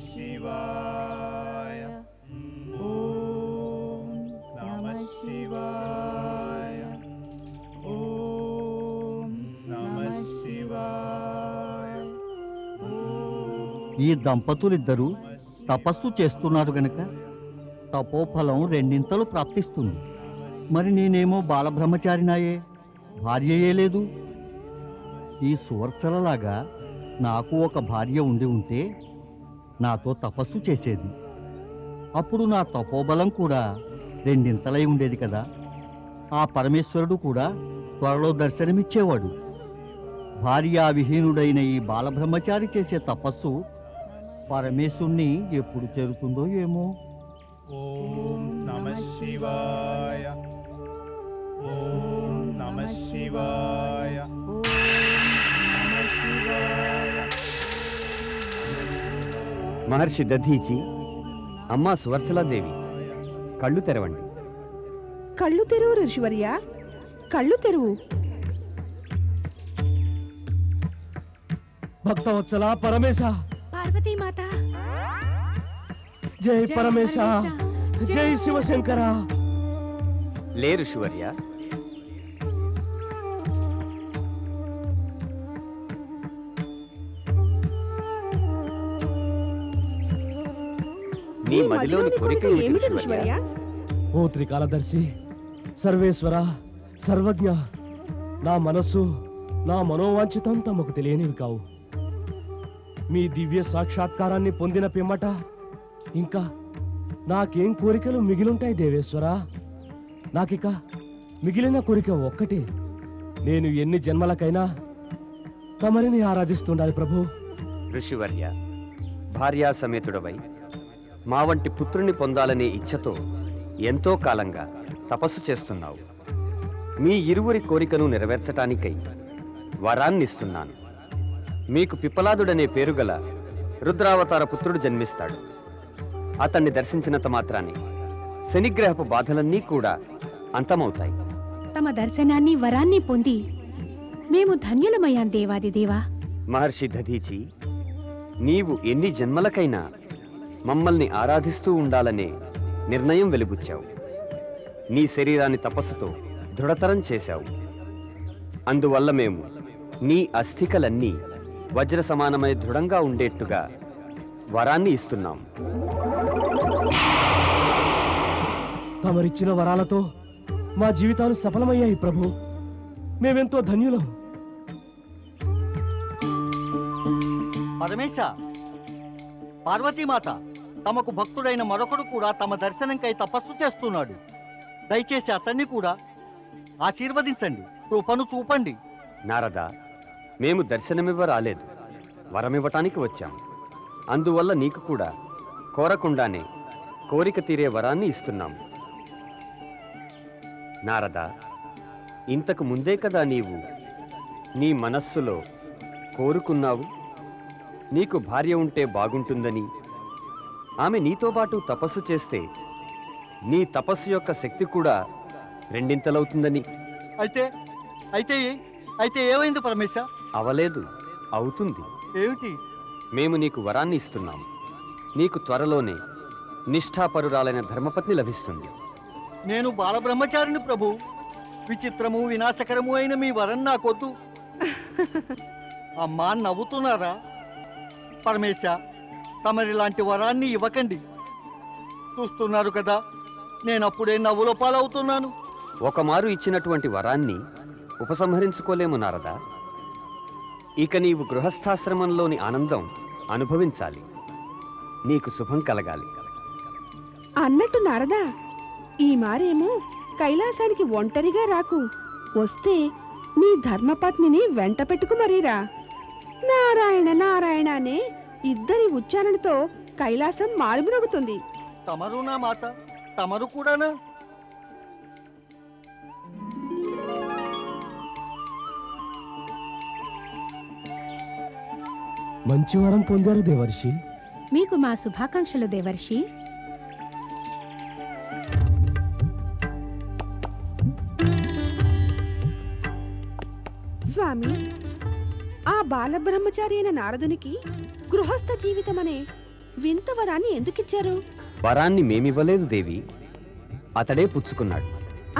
శివాయ. ఓం నమః శివాయ. ఓం నమః శివాయ. ఈ దంపతులిద్దరూ తపస్సు చేస్తున్నారు గనక తపోఫలం రెండింతలు ప్రాప్తిస్తుంది. మరి నేనేమో బాలబ్రహ్మచారినాయే, భార్యయే లేదు. ఈ సువర్చలలాగా నాకు ఒక భార్య ఉండి ఉంటే నాతో తపస్సు చేసేది. అప్పుడు నా తపోబలం కూడా రెండింతలై ఉండేది కదా. ఆ పరమేశ్వరుడు కూడా త్వరలో దర్శనమిచ్చేవాడు. భార్యావిహీనుడైన ఈ బాలబ్రహ్మచారి చేసే తపస్సు పరమేశ్వరుణ్ణి ఎప్పుడు చేరుతుందో ఏమో. ఓం నమః శివాయ. ఓం నమః శివాయ. నమః శివాయ. మహర్షి దధీచి, అమ్మా సువర్చలాదేవి, కళ్ళు తెరవండి. కళ్ళు తెరువు ఋషివర్య, కళ్ళు తెరువు. భక్తవత్సల పరమేశ, పార్వతీమాత, జై పరమేశ, జై శివశంకర. లేరు శివర్య. నీ మదిలోని కోరిక ఏమిటి శివర్య? ఓ త్రికాలదర్శి, సర్వేశ్వర, సర్వజ్ఞ, నా మనస్సు, నా మనోవాంఛితం తమకు తెలియనివి కావు. మీ దివ్య సాక్షాత్కారాన్ని పొందిన పిమ్మట ఇంకా నాకేం కోరికలు మిగిలుంటాయి దేవేశ్వర? నాకిక మిగిలిన కోరిక ఒక్కటే. నేను ఎన్ని జన్మలకైనా తమరిని ఆరాధిస్తుండాలి ప్రభు. ఋషివర్య, భార్యా సమేతుడవై మా వంటి పుత్రుని పొందాలనే ఇచ్ఛతో ఎంతో కాలంగా తపస్సు చేస్తున్నావు. మీ ఇరువురి కోరికను నెరవేర్చటానికై వరాన్నిస్తున్నాను. మీకు పిప్పలాదుడనే పేరుగల రుద్రావతార పుత్రుడు జన్మిస్తాడు. అతన్ని దర్శించినంత మాత్రాన్ని శనిగ్రహపు బాధలన్నీ కూడా అంతమవుతాయి. తమ దర్శనాన్ని వరాన్ని పొంది మేము ధన్యులమయ్యాం దేవాదిదేవా. మహర్షి దధీచి, నీవు ఎన్ని జన్మలకైనా మమ్మల్ని ఆరాధిస్తూ ఉండాలనే నిర్ణయం వెలిబుచ్చావు. నీ శరీరాన్ని తపస్సుతో దృఢతరం చేశావు. అందువల్ల మేము నీ అస్థికలన్నీ వజ్ర సమానమై దృఢంగా ఉండేట్టుగా వరాన్ని ఇస్తున్నాం. తమరిచ్చిన వరాలతో మా జీవితాలు సఫలమయ్యాయి ప్రభు. మేమెంతో ధన్యులం. పరమేశ, పార్వతీమాత, తమకు భక్తుడైన మరొకడు కూడా తమ దర్శనంకై తపస్సు చేస్తున్నాడు. దయచేసి అతన్ని కూడా ఆశీర్వదించండి, కృపను చూపండి. నారద, మేము దర్శనమివ్వ రాలేదు, వరమివ్వటానికి వచ్చాం. అందువల్ల నీకు కూడా కోరకుండానే కోరిక తీరే వరాన్ని ఇస్తున్నాం. నారద, ఇంతకు ముందే కదా నీవు నీ మనస్సులో కోరుకున్నావు, నీకు భార్య ఉంటే బాగుంటుందని. ఆమె నీతో పాటు తపస్సు చేస్తే నీ తపస్సు యొక్క శక్తి కూడా రెండింతలవుతుందని. అయితే అయితే అయితే ఏమైంది పరమేశ? అవలేదు, అవుతుంది. ఏమిటి? మేము నీకు వరాన్ని ఇస్తున్నాం. నీకు త్వరలోనే నిష్ఠాపరురాలైన ధర్మపత్ని లభిస్తుంది. నేను బాలబ్రహ్మచారిని ప్రభు. విచిత్రము వినాశకరము అయిన మీ వరం నాకొద్దు. అమ్మా, నవ్వుతున్నారా? పరమేశ, తమరిలాంటి వరాన్ని ఇవ్వకండి. చూస్తున్నారు కదా, నేనప్పుడే నవ్వుల పాలవుతున్నాను. ఒకమారు ఇచ్చినటువంటి వరాన్ని ఉపసంహరించుకోలేము నారద. ఇక నీవు గృహస్థాశ్రమంలోని ఆనందం అనుభవించాలి. నీకు శుభం కలగాలి. అన్నట్టు నారదా, ఈ మారేమో కైలాసానికి ఒంటరిగా రాకు. వస్తే నీ ధర్మపత్నిని వెంట పెట్టుకు మరీరా. నారాయణ నారాయణ అనే ఇద్దరి ఉచ్చారణతో కైలాసం మారుమ్రోగుతుంది. తమరు నా మాత, తమరు కూడానా? మంచి వరం పొందారు దేవర్షి. మీకు మా శుభాకాంక్షలు దేవర్షి. స్వామి, ఆ బాలబ్రహ్మచారి అయిన నారదునికి గృహస్థ జీవితమనే వింత వరాన్ని ఎందుకిచ్చారు? వరాన్ని మేమివ్వలేదు దేవి, అతడే పుచ్చుకున్నాడు.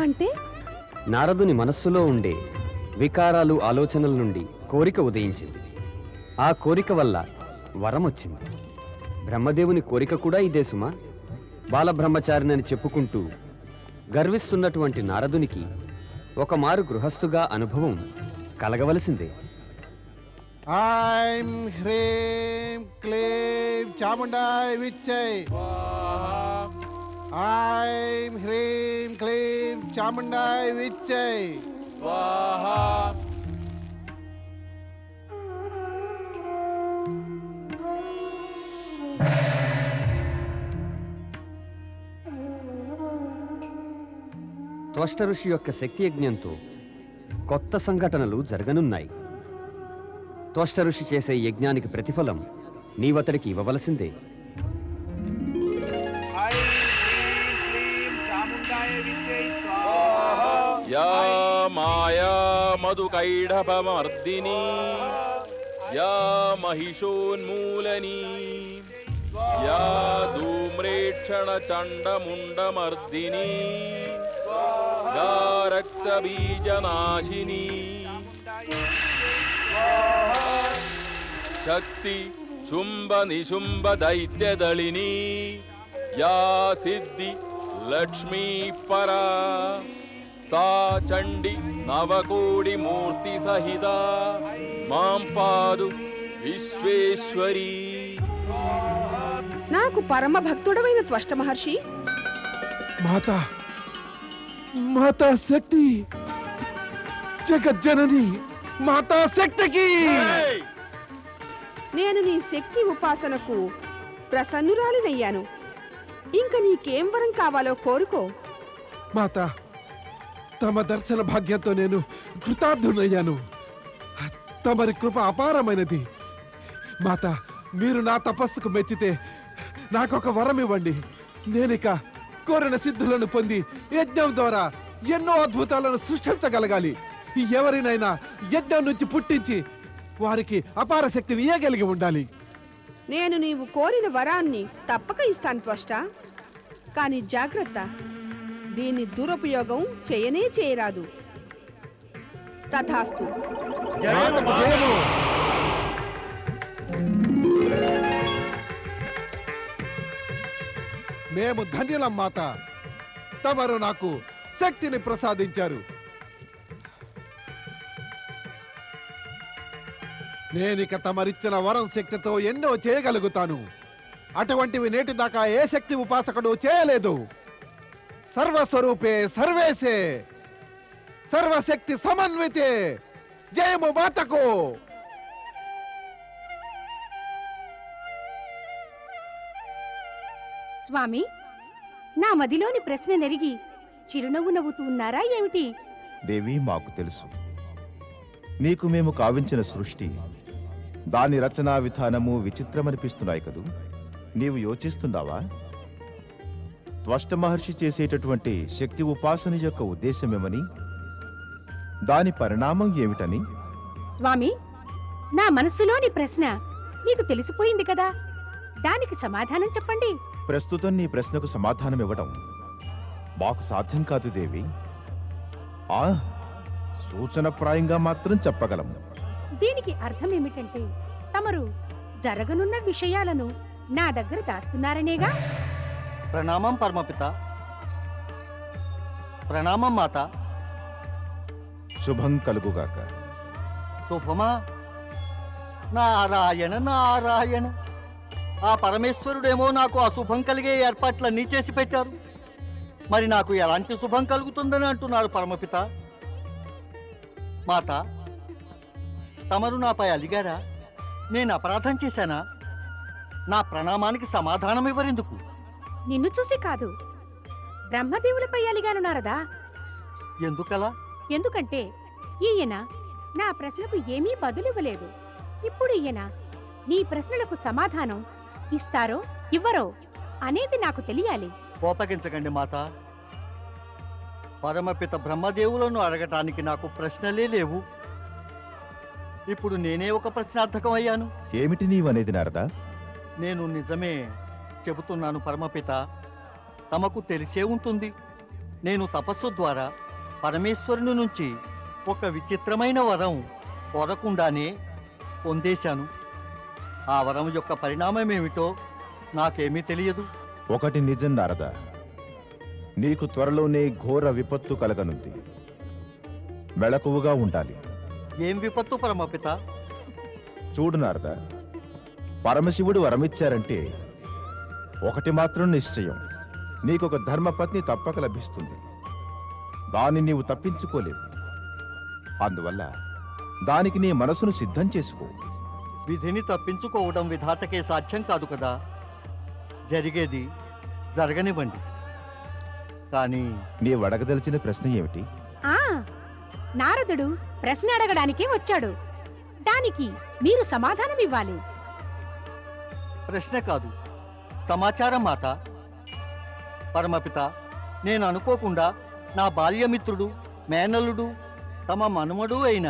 అంటే నారదుని మనస్సులో ఉండే వికారాలు ఆలోచనల నుండి కోరిక ఉదయించింది. ఆ కోరిక వల్ల వరం వచ్చింది. బ్రహ్మదేవుని కోరిక కూడా ఇదే సుమా. బాలబ్రహ్మచారినని చెప్పుకుంటూ గర్విస్తున్నటువంటి నారదునికి ఒక మారు గృహస్థుగా అనుభవం కలగవలసిందే. ఐం హ్రీం క్లీం చాముండాయ విచ్చై. ఐం హ్రీం క్లీం చాముండాయ విచ్చై. త్వష్ట ఋషి యొక్క శక్తి యజ్ఞంతో కొత్త సంఘటనలు జరగనున్నాయి. త్వష్ట ఋషి చేసే యజ్ఞానికి ప్రతిఫలం నీవతడికి ఇవ్వవలసిందే. యా మాయా మధుకైఢభమర్దిని యా మహిషోన్మూలని యా ధూమ్రేక్షణ చండముండమర్దిని యా రక్తబీజనాశిని శక్తి శుంభ నిశుంభ దైత్యదళిని యా సిద్ధి లక్ష్మీ పరా సా చండి నవకోడి మూర్తి సహిత మాం పాదు విశ్వేశ్వరి. నాకు పరమ భక్తుడమైన త్వష్ట మహర్షి, మాతా మాతా శక్తి, జగజ్జనని మాతా శక్తికి నేను నీ శక్తి ఉపాసనకు ప్రసన్నురాలినయ్యాను. ఇంక నీకేం వరం కావాలో కోరుకో. మాతా, తమ దర్శన భాగ్యంతో నేను కృతార్థునయ్యాను. తమరి కృప అపారమైనది. మాతా, మీరు నా తపస్సుకు మెచ్చితే నాకొక వరం ఇవ్వండి. నేనిక కోరిన సిద్ధులను పొంది యజ్ఞం ద్వారా ఎన్నో అద్భుతాలను సృష్టించగలగాలి. ఎవరినైనా యజ్ఞం నుంచి పుట్టించి వారికి అపార శక్తిని ఇయ్యగలిగి ఉండాలి. నేను నీవు కోరిన వరాన్ని తప్పక ఇస్తాను త్వష్ట. కానీ జాగ్రత్త, దీన్ని దురుపయోగం చేయనే చేయరాదు. తథాస్తు. మాతకు జయము. మేము ధన్యులం మాత. తమరు నాకు శక్తిని ప్రసాదించారు. నేనిక తమరిచ్చిన వరం శక్తితో ఎన్నో చేయగలుగుతాను. అటువంటివి నేటి దాకా ఏ శక్తి ఉపాసకుడు చేయలేదు. సర్వస్వరూపే సర్వేశే, సర్వశక్తి సమన్వితే. జయము మాతకు. స్వామి, నా మదిలోని ప్రశ్న నెరిగి చిరునవ్వు నవ్వుతూ ఉన్నారా ఏమిటి? దేవి, మాకు తెలుసు. నీకు మేము కావించిన సృష్టి, దాని రచనా విధానము విచిత్రమనిపిస్తున్నాయి కదూ. నీవు యోచిస్తున్నావా? త్వష్ట మహర్షి చేసేటటువంటి శక్తి ఉపాసన యొక్క ఉద్దేశమేమని, దాని పరిణామం ఏమిటని? స్వామి, నా మనసులోని ప్రశ్న మీకు తెలిసిపోయింది కదా, దానికి సమాధానం చెప్పండి. ప్రస్తుతం నీ ప్రశ్నకు సమాధానం ఇవ్వడం మాకు సాధ్యం కాదు దేవి. సూచనప్రాయంగా మాత్రం చెప్పగలము. దీనికి అర్థం ఏమిటంటే తమరు జరగనున్న విషయాలను నా దగ్గర దాస్తున్నారనేగా? ప్రణామం పరమపిత. ప్రణామం మాత. శుభం కలుగుగాక. శుభమా? నారాయణ నారాయణ. ఆ పరమేశ్వరుడేమో నాకు అశుభం కలిగే ఏర్పాట్లన్నీ చేసి పెట్టారు. మరి నాకు ఎలాంటి శుభం కలుగుతుందని అంటున్నారు పరమపిత. మాత, తమరు నాపై అలిగారా? నేను అపరాధం చేశానా? నా ప్రణామానికి సమాధానం ఇవ్వరెందుకు? నిన్ను చూసి కాదు, బ్రహ్మదేవులపై అలిగాను నారదా. ఎందుకలా? ఎందుకంటే ఈయన నా ప్రశ్నకు ఏమీ బదులివ్వలేదు. ఇప్పుడు ఈయన నీ ప్రశ్నలకు సమాధానం ఇస్తారో ఇవ్వరో అనేది నాకు తెలియాలి. కోపగించకండి మాత. పరమపిత బ్రహ్మదేవులను అడగటానికి నాకు ప్రశ్నలే లేవు. ఇప్పుడు నేనే ఒక ప్రశ్నార్థకం అయ్యాను. ఏమిటి నీవనేది నారదా? నేను నిజమే చెబుతున్నాను పరమపిత. తమకు తెలిసే ఉంటుంది, నేను తపస్సు ద్వారా పరమేశ్వరుని నుంచి ఒక విచిత్రమైన వరం కోరకుండానే పొందేశాను. ఆ వరం యొక్క పరిణామం ఏమిటో నాకేమీ తెలియదు. ఒకటి నిజం నారద, నీకు త్వరలోనే ఘోర విపత్తు కలగనుంది. మెళకువగా ఉండాలి. ఏం విపత్తు పరమపిత? చూడు నారద, పరమశివుడు వరమిచ్చారంటే ఒకటి మాత్రం నిశ్చయం, నీకొక ధర్మపత్ని తప్పక లభిస్తుంది. దాన్ని నీవు తప్పించుకోలేవు. అందువల్ల దానికి నీ మనసును సిద్ధం చేసుకో. విధిని తప్పించుకోవడం విధాతకే సాధ్యం కాదు కదా. జరిగేది జరగనివ్వండి. కానీ నీవు అడగదలిచిన ప్రశ్న ఏమిటి? ఆ నారదుడు ప్రశ్న అడగడానికే వచ్చాడు. దానికి మీరు సమాధానం ఇవ్వాలి. ప్రశ్న కాదు, సమాచారం మాత. పరమపిత, నేను అనుకోకుండా నా బాల్యమిత్రుడు మేనల్లుడు తమ మనుమడు అయిన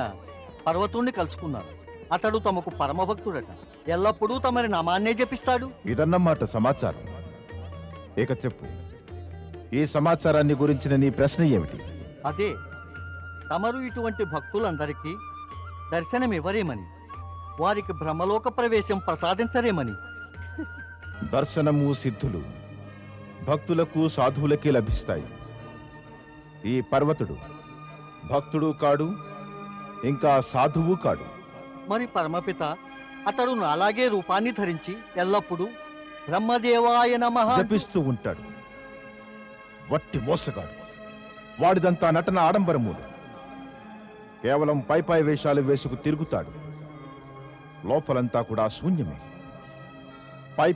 పర్వతుణ్ణి కలుసుకున్నాను. అతడు తమకు పరమభక్తుడట. ఎల్లప్పుడూ తమరి నామాన్నే జపిస్తాడు. ఇదన్నమాట సమాచారం. ఇక చెప్పు, ఈ సమాచారాన్ని గురించిన నీ ప్రశ్న ఏమిటి? అదే, తమరు ఇటువంటి భక్తులందరికీ దర్శనమివ్వరేమని, వారికి బ్రహ్మలోక ప్రవేశం ప్రసాదించరేమని. దర్శనము సిద్ధులు భక్తులకు సాధువులకే లభిస్తాయి. ఈ పర్వతుడు భక్తుడు కాడు, ఇంకా సాధువు కాడు. మరి పరమపిత, అతడు నాలాగే రూపాన్ని ధరించి ఎల్లప్పుడూ బ్రహ్మదేవాయ నమః జపిస్తూ ఉంటాడు. వట్టి మోసగాడు. వాడిదంతా నటన ఆడంబరములు. కేవలం పై వేషాలు వేసుకు తిరుగుతాడు. లోపలంతా కూడా శూన్యమే.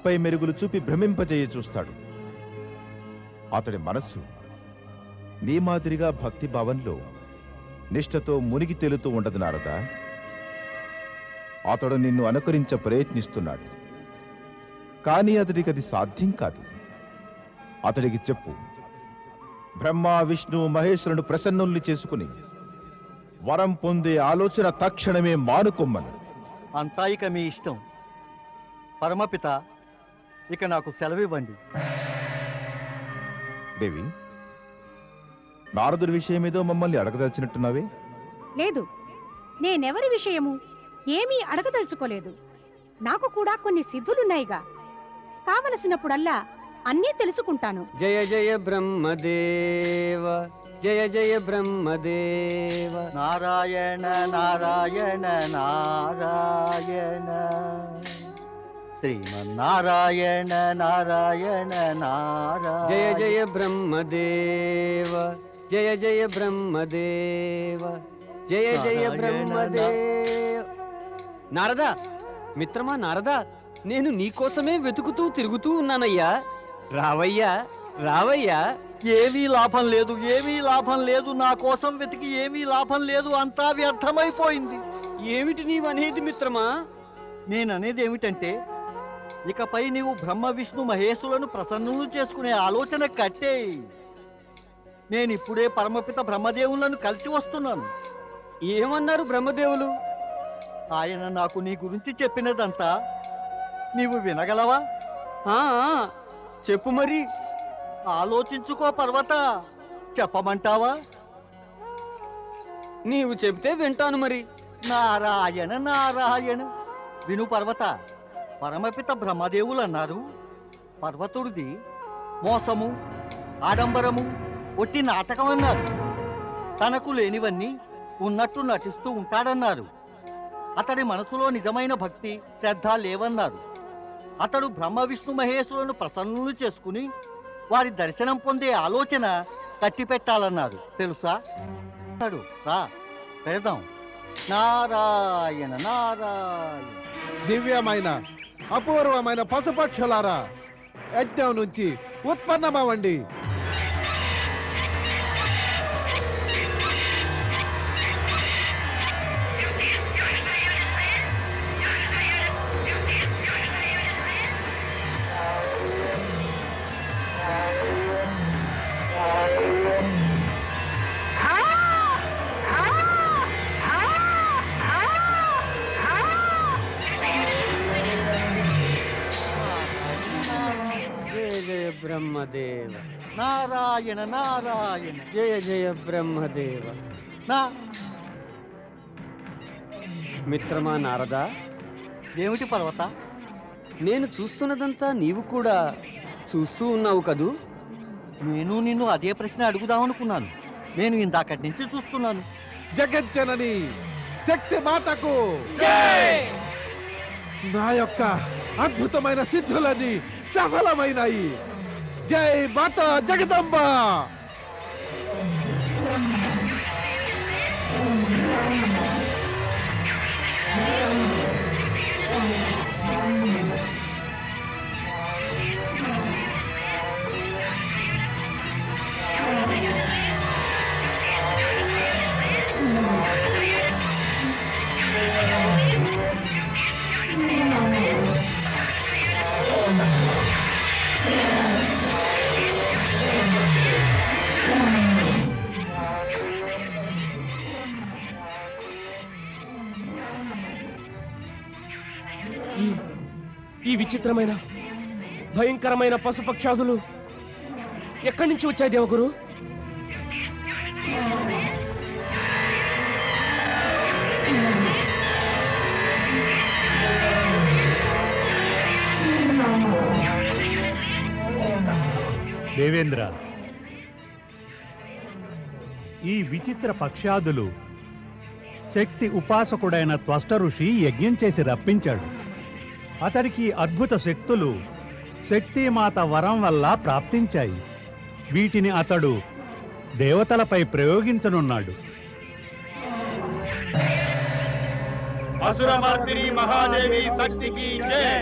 పై మెరుగులు చూపి భ్రమింపజేయ చూస్తాడు. అతడి మనస్సు నీ మాదిరిగా భక్తి భావంలో నిష్ఠతో మునిగి తేలుతూ ఉండదు నారద. అతడు నిన్ను అనుకరించ ప్రయత్నిస్తున్నాడు. కానీ అతడికి అది సాధ్యం కాదు. అతడికి చెప్పు, బ్రహ్మ విష్ణు మహేశ్వరుడు ప్రసన్నుల్ని చేసుకుని వరం పొందే ఆలోచన తక్షణమే మానుకొమ్మను. అంతా ఇక మీ ఇష్టం. పరమపిత, ఇక నాకు సెలవివ్వండి. దేవి, నారదుడి విషయమేదో మమ్మల్ని అడగదలిచినట్టున్నావే? లేదు, నేనెవరి విషయము ఏమీ అడగదలుచుకోలేదు. నాకు కూడా కొన్ని సిద్ధులున్నాయిగా. కావలసినప్పుడల్లా అన్నీ తెలుసుకుంటాను. జయ జయ బ్రహ్మదేవ, జయ జయ బ్రహ్మదేవ. నారాయణ నారాయణ నారాయణ, శ్రీమన్నారాయణ నారాయణ నారాయణ. జయ జయ బ్రహ్మదేవ, జయ జయ బ్రహ్మదేవ, జయ జయ బ్రహ్మదేవ. నారదా, మిత్రమా నారదా, నేను నీకోసమే వెతుకుతూ తిరుగుతూ ఉన్నానయ్యా. రావయ్యా, రావయ్యా. ఏమీ లాభం లేదు, ఏమీ లాభం లేదు. నా కోసం వెతికి ఏమీ లాభం లేదు. అంతా వ్యర్థమైపోయింది. ఏమిటి నీవనేది మిత్రమా? నేననేది ఏమిటంటే, ఇకపై నీవు బ్రహ్మ విష్ణు మహేశులను ప్రసన్నులు చేసుకునే ఆలోచన కట్టేయి. నేనిప్పుడే పరమపిత బ్రహ్మదేవులను కలిసి వస్తున్నాను. ఏమన్నారు బ్రహ్మదేవులు? ఆయన నాకు నీ గురించి చెప్పినదంతా నీవు వినగలవా? చెప్పు మరి. ఆలోచించుకో పర్వత. చెప్పమంటావా? నీవు చెప్తే వింటాను మరి. నారాయణ నారాయణ. విను పర్వత. పరమపిత బ్రహ్మదేవులు అన్నారు, పర్వతుడిది మోసము ఆడంబరము ఒట్టి నాటకం అన్నారు. తనకు లేనివన్నీ ఉన్నట్టు నటిస్తూ ఉంటాడన్నారు. అతడి మనసులో నిజమైన భక్తి శ్రద్ధ లేవన్నారు. అతడు బ్రహ్మ విష్ణు మహేశ్వరులను ప్రసన్నులు చేసుకుని వారి దర్శనం పొందే ఆలోచన కట్టిపెట్టాలన్నారు. తెలుసా? రా పెడదాం. నారాయణ నారాయణ. దివ్యమైన అపూర్వమైన పశుపక్షులారా, యజ్ఞం నుంచి ఉత్పన్నమవ్వండి. బ్రహ్మదేవ. నారాయణ నారాయణ. జయ జయ బ్రహ్మదేవ. నా మిత్రమా నారదా, ఏమిటి పర్వత? నేను చూస్తున్నదంతా నీవు కూడా చూస్తూ ఉన్నావు కదూ? నేను నిన్ను అదే ప్రశ్న అడుగుదామనుకున్నాను. నేను ఇందాకటి నుంచి చూస్తున్నాను. జగజ్జనని శక్తి మాతకు నా యొక్క అద్భుతమైన సిద్ధులన్నీ సఫలమైనాయి. జై మాత జగదంబ. ఈ విచిత్రమైన భయంకరమైన పశుపక్షాదులు ఎక్కడి నుంచి వచ్చాయి దేవగురు? దేవేంద్ర, ఈ విచిత్ర పక్షాదులు శక్తి ఉపాసకుడైన త్వష్ట ఋషి యజ్ఞం చేసి రప్పించాడు. అతడికి అద్భుత శక్తులు శక్తిమాత వరం వల్ల ప్రాప్తించాయి. వీటిని అతడు దేవతలపై ప్రయోగించనున్నాడు. అసురమర్దిని మహాదేవి శక్తికి జై.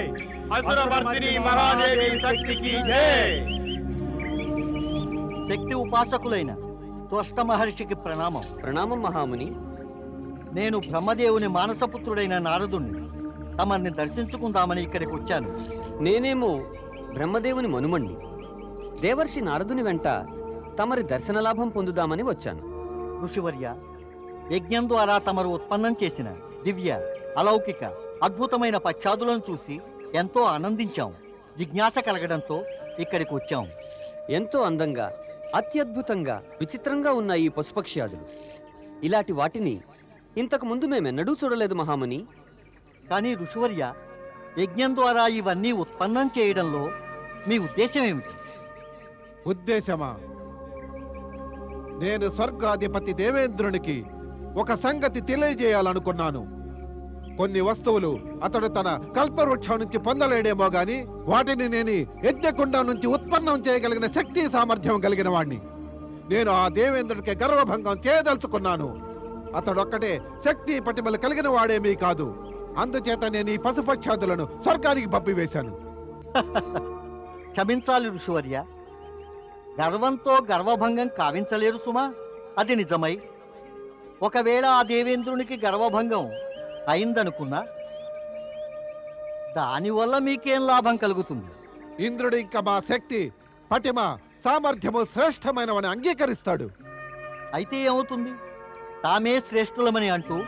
అసురమర్దిని మహాదేవి శక్తికి జై. శక్తి ఉపాసకులైన త్వష్ట మహర్షికి ప్రణామం. ప్రణామం మహాముని. నేను బ్రహ్మదేవుని మానసపుత్రుడైన నారదుణ్ణి. తమని దర్శించుకుందామని ఇక్కడికి వచ్చాను. నేనేమో బ్రహ్మదేవుని మనుమణ్ణి. దేవర్షి నారదుని వెంట తమరి దర్శనలాభం పొందుదామని వచ్చాను. ఋషివర్య, యజ్ఞం ద్వారా తమరు ఉత్పన్నం చేసిన దివ్య అలౌకిక అద్భుతమైన పక్షాదులను చూసి ఎంతో ఆనందించాం. జిజ్ఞాస కలగడంతో ఇక్కడికి వచ్చాం. ఎంతో అందంగా, అత్యద్భుతంగా, విచిత్రంగా ఉన్న ఈ పశుపక్ష్యాదులు, ఇలాంటి వాటిని ఇంతకు ముందు మేమెన్నడూ చూడలేదు మహాముని. కానీ ఋషివర్య, యజ్ఞం ద్వారా ఇవన్నీ ఉత్పన్నం చేయడంలో మీ ఉద్దేశం ఏమిటి? ఉద్దేశమా? నేను స్వర్గాధిపతి దేవేంద్రునికి ఒక సంగతి తెలియజేయాలనుకున్నాను. కొన్ని వస్తువులు అతడు తన కల్పవృక్షం నుంచి పొందలేడేమో గాని వాటిని నేను యజ్ఞకుండం నుంచి ఉత్పన్నం చేయగలిగిన శక్తి సామర్థ్యం కలిగిన వాణ్ణి. నేను ఆ దేవేంద్రుడికి గర్వభంగం చేయదలుచుకున్నాను. అతడొక్కటే శక్తి పటిమలు కలిగిన వాడేమీ కాదు. అందుచేత నేను ఈ పశుపక్షాదులను స్వర్గానికి పంపివేశాను. క్షమించాలి ఋషివర్య, గర్వంతో గర్వభంగం కావించలేరు సుమా. అది నిజమై ఒకవేళ ఆ దేవేంద్రునికి గర్వభంగం అయిందనుకున్నా దానివల్ల మీకేం లాభం కలుగుతుంది? ఇంద్రుడు ఇంకా మా శక్తి పటిమ సామర్థ్యము శ్రేష్టమైనవని అంగీకరిస్తాడు. అయితే ఏమవుతుంది? తామే శ్రేష్ఠులమని అంటూ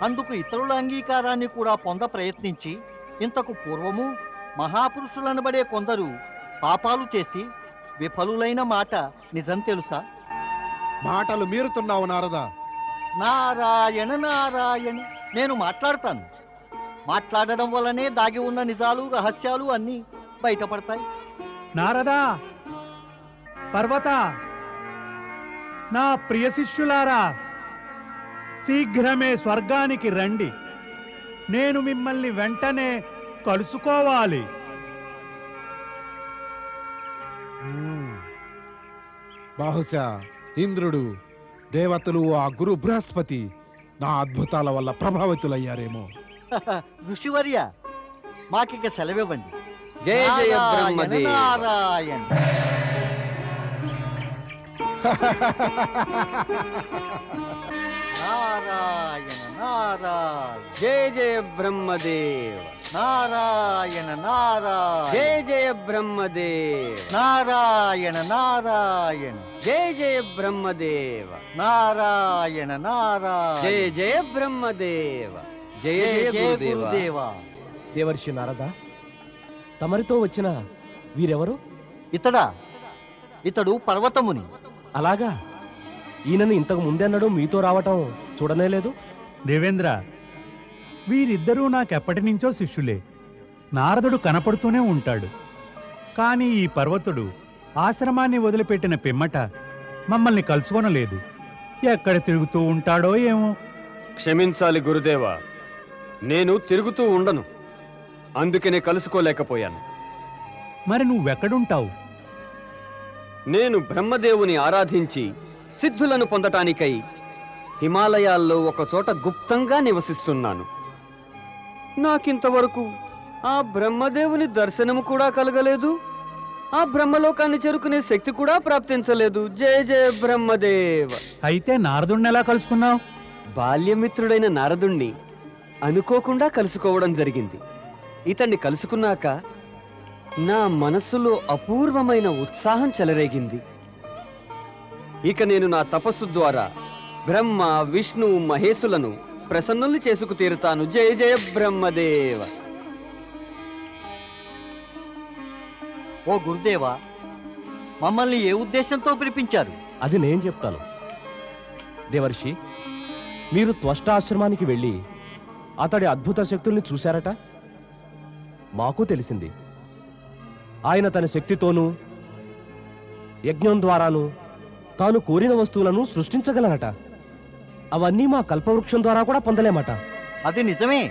అందుకు ఇతరుల అంగీకారాన్ని కూడా పొంద ప్రయత్నించి ఇంతకు పూర్వము మహాపురుషులనబడే కొందరు పాపాలు చేసి విఫలులైన మాట నిజం తెలుసా? మాటలు మీరుతున్నావు నారదా. నారాయణ నారాయణ. నేను మాట్లాడతాను. మాట్లాడడం వల్లనే దాగి ఉన్న నిజాలు రహస్యాలు అన్నీ బయటపడతాయి. నారదా, పర్వత, నా ప్రియ శిష్యులారా, శీఘ్రమే స్వర్గానికి రండి. నేను మిమ్మల్ని వెంటనే కలుసుకోవాలి. బహుశా ఇంద్రుడు, దేవతలు, ఆ గురు బృహస్పతి నా అద్భుతాల వల్ల ప్రభావితులయ్యారేమో. ఋషివర్య, మాకిక సెలవివ్వండి. జయ జయ నారాయణ బ్రహ్మదేవ. నారాయణ. నారాయణ నారాయణ. జయ జయ బ్రహ్మదేవ. నారాయణ నారాయణ. జయ జయ బ్రహ్మదేవ. నారాయణ నారాయణ. జయ జయ బ్రహ్మదేవ. నారాయణ నారాయణ. జయ జయ బ్రహ్మదేవ. జయ జయ గురుదేవ. గురుదేవా. దేవర్షి నారద, తమరితో వచ్చిన వీరెవరు? ఇతడు పర్వతముని. అలాగా? ఈయనని ఇంతకు ముందెన్నడూ మీతో రావటం చూడనే లేదు. దేవేంద్ర, వీరిద్దరూ నాకెప్పటి నుంచో శిష్యులే. నారదుడు కనపడుతూనే ఉంటాడు. కానీ ఈ పర్వతుడు ఆశ్రమాన్ని వదిలిపెట్టిన పిమ్మట మమ్మల్ని కలుసుకొనలేదు. ఎక్కడ తిరుగుతూ ఉంటాడో ఏమో. క్షమించాలి గురుదేవా, నేను తిరుగుతూ ఉండను, అందుకనే కలుసుకోలేకపోయాను. మరి నువ్వెక్కడుంటావు? నేను బ్రహ్మదేవుని ఆరాధించి సిద్ధులను పొందటానికై హిమాలయాల్లో ఒకచోట గుప్తంగా నివసిస్తున్నాను. నాకింతవరకు ఆ బ్రహ్మదేవుని దర్శనము కూడా కలగలేదు, ఆ బ్రహ్మలోకాన్ని చేరుకునే శక్తి కూడా ప్రాప్తించలేదు. జయ జయ బ్రహ్మదేవ. అయితే నారదుణ్ణి ఎలా కలుసుకున్నావు? బాల్యమిత్రుడైన నారదుణ్ణి అనుకోకుండా కలుసుకోవడం జరిగింది. ఇతన్ని కలుసుకున్నాక నా మనస్సులో అపూర్వమైన ఉత్సాహం చెలరేగింది. ఇక నేను నా తపస్సు ద్వారా బ్రహ్మ, విష్ణు, మహేశులను ప్రసన్నుల్ని చేసుకు తీరుతాను. జయ జయ బ్రహ్మదేవ. ఓ గురుదేవా, మమ్మల్ని ఏ ఉద్దేశంతో పిలిపించారు? అది నేను చెప్తాను. దేవర్షి, మీరు త్వష్టాశ్రమానికి వెళ్ళి అతడి అద్భుత శక్తుల్ని చూశారట. మాకు తెలిసింది. ఆయన తన శక్తితోనూ యజ్ఞం ద్వారాను తాను కోరిన వస్తువులను సృష్టించగలనట. అవన్నీ మా కల్పవృక్షం ద్వారా కూడా పొందలేమట. అది నిజమే.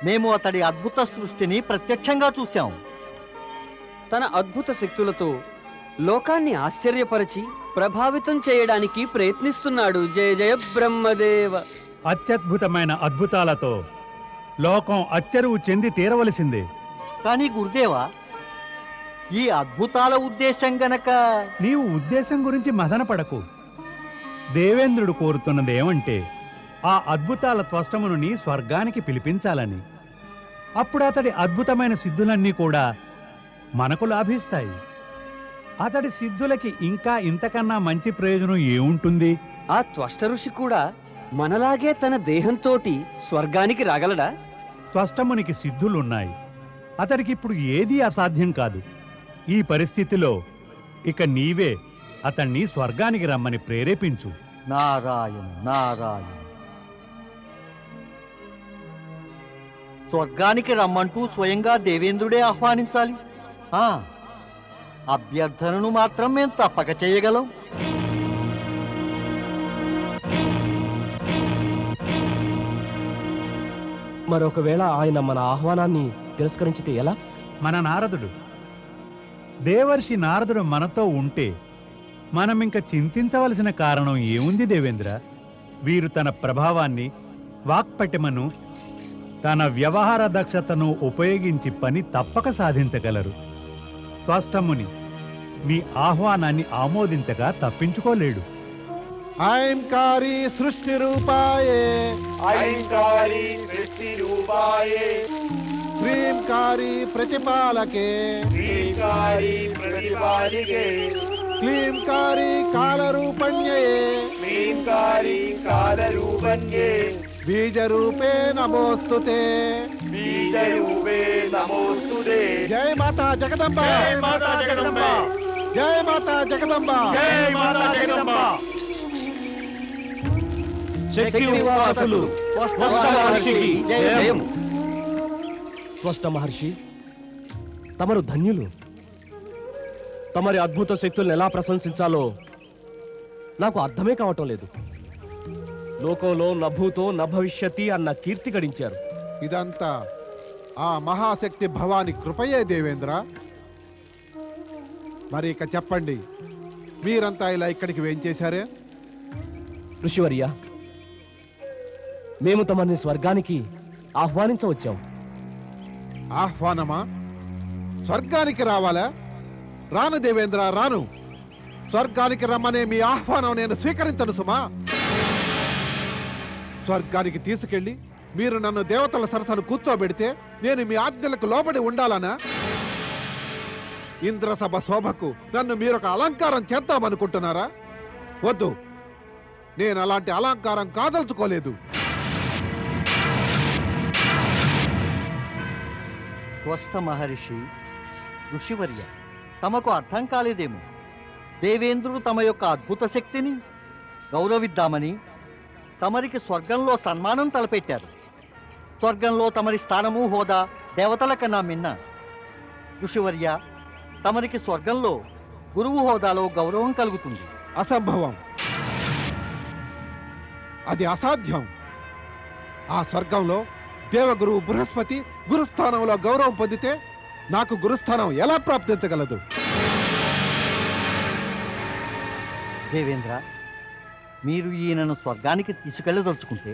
మేము అతడి అద్భుత సృష్టిని ప్రత్యక్షంగా చూశాం. తన అద్భుత శక్తులతో లోకాన్ని ఆశ్చర్యపరిచి ప్రభావితం చేయడానికి ప్రయత్నిస్తున్నాడు. జయ జయ బ్రహ్మదేవ. అత్యద్భుతమైన అద్భుతాలతో లోకం అచ్చరువు చెంది తీరవలసిందే. కానీ గురుదేవా, ఈ అద్భుతాల ఉద్దేశం గనక... నీవు ఉద్దేశం గురించి మదనపడకు. దేవేంద్రుడు కోరుతున్నది ఏమంటే ఆ అద్భుతాల త్వష్టమును స్వర్గానికి పిలిపించాలని. అప్పుడు అతడి అద్భుతమైన సిద్ధులన్నీ కూడా మనకు లాభిస్తాయి. అతడి సిద్ధులకి ఇంకా ఇంతకన్నా మంచి ప్రయోజనం ఏముంటుంది? ఆ త్వష్ట ఋషి కూడా మనలాగే తన దేహంతోటి స్వర్గానికి రాగలడా? త్వష్టమునికి సిద్ధులున్నాయి. అతడికి ఇప్పుడు ఏదీ అసాధ్యం కాదు. ఈ పరిస్థితిలో ఇక నీవే అతన్ని స్వర్గానికి రమ్మని ప్రేరేపించు. నారాయణ నారాయణ. స్వర్గానికి రమ్మంటూ స్వయంగా దేవేంద్రుడే ఆహ్వానించాలి. అభ్యర్థనను మాత్రం మేము తప్పక చేయగలం. మరొకవేళ ఆయన మన ఆహ్వానాన్ని తిరస్కరించితే ఎలా? మన నారదుడు, దేవర్షి నారదుడు మనతో ఉంటే మనమింక చింతించవలసిన కారణం ఏముంది దేవేంద్ర? వీరు తన ప్రభావాన్ని, వాక్పటిమను, తన వ్యవహార దక్షతను ఉపయోగించి పని తప్పక సాధించగలరు. త్వష్టముని మీ ఆహ్వానాన్ని ఆమోదించక తప్పించుకోలేడు. ఐంకారీ సృష్టి రూపాయే, ఐంకారీ సృష్టి రూపాయే, హ్రీంకారీ ప్రతిపాలకే, శ్రీకారీ ప్రతిపాలికే, క్లీంకారీ కాలరూపణ్యే, క్లీంకారీ కాలరూపణ్యే, బీజరూపే నమోస్తుతే, బీజరూపే నమోస్తుతే. జై మాతా జగదంబ, జై మాతా జగదంబ, జై మాతా జగదంబ, జై మాతా జగదంబ. శక్తివాసులు స్వస్థ మహర్షికి జయము. స్వష్ట మహర్షి, తమరు ధన్యులు. తమరి అద్భుత శక్తులను ఎలా ప్రశంసించాలో నాకు అర్థమే కావటం లేదు. లోకంలో నభూతో నభవిష్యతి అన్న కీర్తి గడించారు. ఇదంతా ఆ మహాశక్తి భవాని కృపయే దేవేంద్ర. మరి ఇక చెప్పండి, మీరంతా ఇలా ఇక్కడికి వేంచేశారే? ఋషివర్య, మేము తమని స్వర్గానికి ఆహ్వానించవచ్చాం. ఆహ్వానమా? స్వర్గానికి రావాలా? రాను దేవేంద్ర, రాను. స్వర్గానికి రమ్మనే మీ ఆహ్వానం నేను స్వీకరించను సుమా. స్వర్గానికి తీసుకెళ్ళి మీరు నన్ను దేవతల సరసను కూర్చోబెడితే నేను మీ ఆజ్ఞలకు లోబడి ఉండాలనా? ఇంద్రసభ శోభకు నన్ను మీరొక అలంకారం చేద్దామనుకుంటున్నారా? వద్దు, నేను అలాంటి అలంకారం కాదలుచుకోలేదు. స్వస్థ మహర్షి, ఋషివర్య, తమకు అర్థం కాలేదేమో. దేవేంద్రుడు తమ యొక్క అద్భుత శక్తిని గౌరవిద్దామని తమరికి స్వర్గంలో సన్మానం తలపెట్టారు. స్వర్గంలో తమరి స్థానము హోదా దేవతల కన్నా మిన్న. ఋషివర్య, తమరికి స్వర్గంలో గురువు హోదాలో గౌరవం కలుగుతుంది. అసంభవం, అది అసాధ్యం. ఆ స్వర్గంలో దేవగురువు బృహస్పతి గురుస్థానంలో గౌరవం పొందితే నాకు గురుస్థానం ఎలా ప్రాప్తించగలదు? దేవేంద్ర, మీరు ఈయనను స్వర్గానికి తీసుకెళ్ళదలుచుకుంటే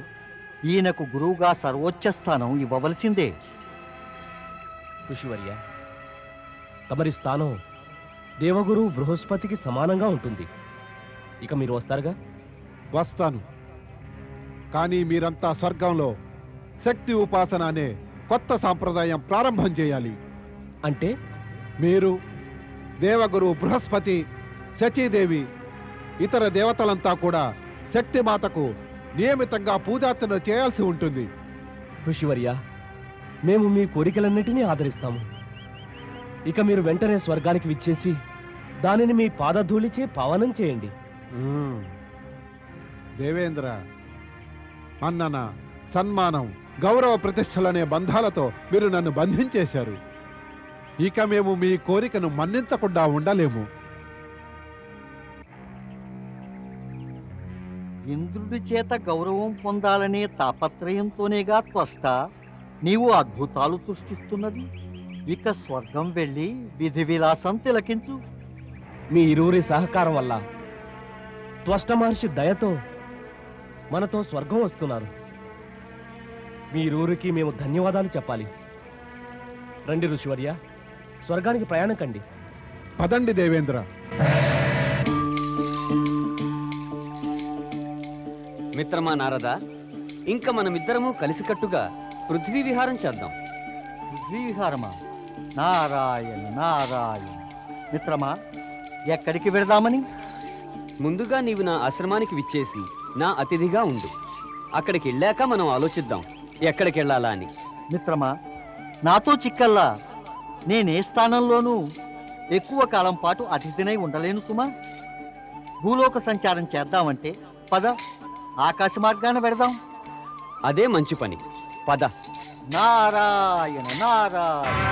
ఈయనకు గురువుగా సర్వోచ్చ స్థానం ఇవ్వవలసిందే. ఋషివర్య, తమరి స్థానం దేవగురు బృహస్పతికి సమానంగా ఉంటుంది. ఇక మీరు వస్తారుగా? వస్తాను. కానీ మీరంతా స్వర్గంలో శక్తి ఉపాసన అనే కొత్త సాంప్రదాయం ప్రారంభం చేయాలి. అంటే మీరు, దేవగురు బృహస్పతి, శచీదేవి, ఇతర దేవతలంతా కూడా శక్తిమాతకు నియమితంగా పూజార్చన చేయాల్సి ఉంటుంది. ఋషివర్య, మేము మీ కోరికలన్నిటినీ ఆదరిస్తాము. ఇక మీరు వెంటనే స్వర్గానికి విచ్చేసి దానిని మీ పాదధూళిచే పావనం చేయండి. దేవేంద్ర, మన్నన, సన్మానం, గౌరవ ప్రతిష్టలనే బంధాలతో మీరు నన్ను బంధించేశారు. ఇక మేము మీ కోరికను మన్నించకుండా ఉండలేము. ఇంద్రుడి చేత గౌరవం పొందాలనే తాపత్రయంతోనేగా త్వష్ట నీవు అద్భుతాలు సృష్టిస్తున్నది. ఇక స్వర్గం వెళ్ళి విధి విలాసం తిలకించు. మీ ఇరువురి సహకారం వల్ల త్వష్ట మహర్షి దయతో మనతో స్వర్గం వస్తున్నారు. మీ ఇరువురికి మేము ధన్యవాదాలు చెప్పాలి. రండి ఋషివర్య, స్వర్గానికి ప్రయాణం కండి. పదండి దేవేంద్ర. మిత్రమా నారద, ఇంకా మనమిద్దరము కలిసికట్టుగా పృథ్వీ విహారం చేద్దాం. పృథ్వీ విహారమా? నారాయణ నారాయణ. మిత్రమా, ఎక్కడికి వెళదామని? ముందుగా నీవు నా ఆశ్రమానికి విచ్చేసి నా అతిథిగా ఉండు. అక్కడికి వెళ్ళాక మనం ఆలోచిద్దాం ఎక్కడికి వెళ్ళాలా అని. మిత్రమా, నాతో చిక్కల్లా నేనే స్థానంలోనూ ఎక్కువ కాలం పాటు అతిథినై ఉండలేను సుమా. భూలోక సంచారం చేద్దామంటే పద, ఆకాశ మార్గాన వెడదాం. అదే మంచి పని, పద. నారాయణ నారాయణ.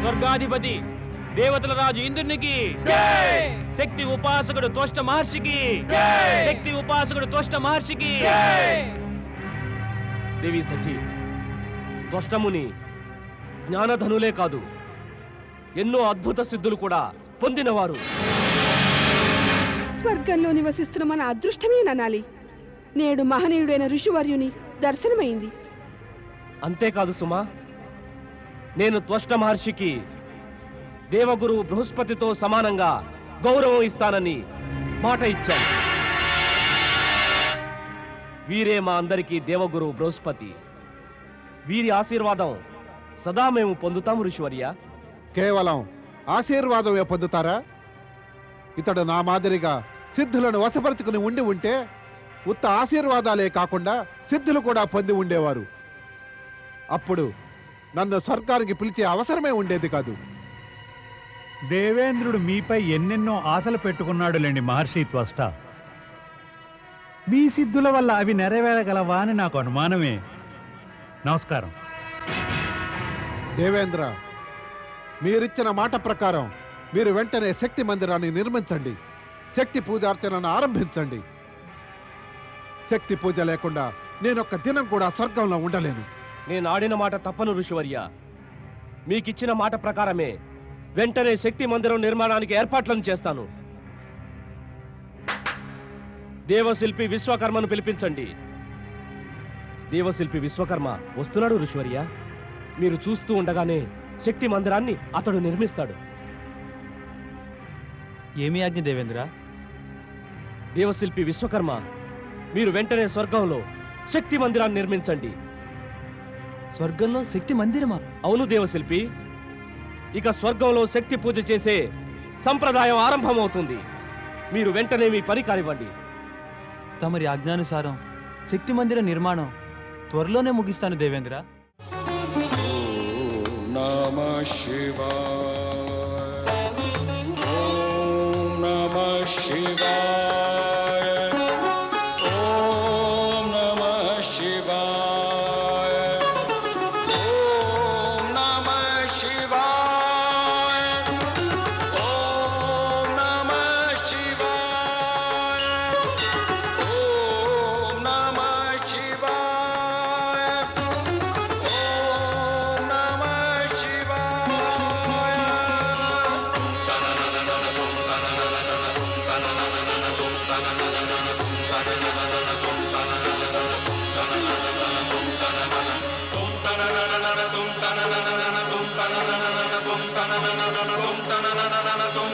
స్వర్గాధిపతి దేవతల రాజు ఇంద్రునికి, శక్తి ఉపాసకుడు త్వష్ట మహర్షికి, శక్తి ఉపాసకుడు త్వష్ట మహర్షికి. దేవి సచి, త్వష్టముని జ్ఞానధనులే కాదు, ఎన్నో అద్భుత సిద్ధులు కూడా పొందినవారు. స్వర్గంలో నివసిస్తున్న మన అదృష్టమేననాలి. నేడు మహనీయుడైన ఋషివర్యుని దర్శనమైంది. అంతేకాదు సుమా, నేను త్వష్ట మహర్షికి దేవగురు బృహస్పతితో సమానంగా గౌరవం ఇస్తానని మాట ఇచ్చాను. వీరే మా అందరికీ దేవగురు బృహస్పతి. వీరి ఆశీర్వాదం సదా మేము పొందుతాము ఋషివర్య. కేవలం ఆశీర్వాదమే పొందుతారా? ఇతడు నా మాదిరిగా సిద్ధులను వశపరుచుకుని ఉండి ఉంటే ఉత్త ఆశీర్వాదాలే కాకుండా సిద్ధులు కూడా పొంది ఉండేవారు. అప్పుడు నన్ను స్వర్గానికి పిలిచే అవసరమే ఉండేది కాదు. దేవేంద్రుడు మీపై ఎన్నెన్నో ఆశలు పెట్టుకున్నాడులేండి మహర్షి త్వష్ట. మీ సిద్ధుల వల్ల అవి నెరవేరగలవా అని నాకు అనుమానమే. నమస్కారం. దేవేంద్ర, మీరిచ్చిన మాట ప్రకారం మీరు వెంటనే శక్తి మందిరాన్ని నిర్మించండి. శక్తి పూజార్చనను ఆరంభించండి. శక్తి పూజ లేకుండా నేనొక్క దినం కూడా స్వర్గంలో ఉండలేను. నేను ఆడిన మాట తప్పను ఋషివర్య. మీకిచ్చిన మాట ప్రకారమే వెంటనే శక్తి మందిరం నిర్మాణానికి ఏర్పాట్లను చేస్తాను. దేవశిల్పి విశ్వకర్మను పిలిపించండి. దేవశిల్పి విశ్వకర్మ వస్తున్నాడు ఋషివర్య. మీరు చూస్తూ ఉండగానే శక్తి మందిరాన్ని అతడు నిర్మిస్తాడు. ఏమి ఆజ్ఞ దేవేంద్ర? దేవశిల్పి విశ్వకర్మ, మీరు వెంటనే స్వర్గంలో శక్తి మందిరాన్ని నిర్మించండి. స్వర్గంలో శక్తి మందిరమా? అవును దేవశిల్పి. ఇక స్వర్గంలో శక్తి పూజ చేసే సంప్రదాయం ఆరంభమవుతుంది. మీరు వెంటనే మీ పని కానివ్వండి. తమరి ఆజ్ఞానుసారం శక్తి మందిర నిర్మాణం త్వరలోనే ముగిస్తాను దేవేంద్ర. నమః శివాయ. tum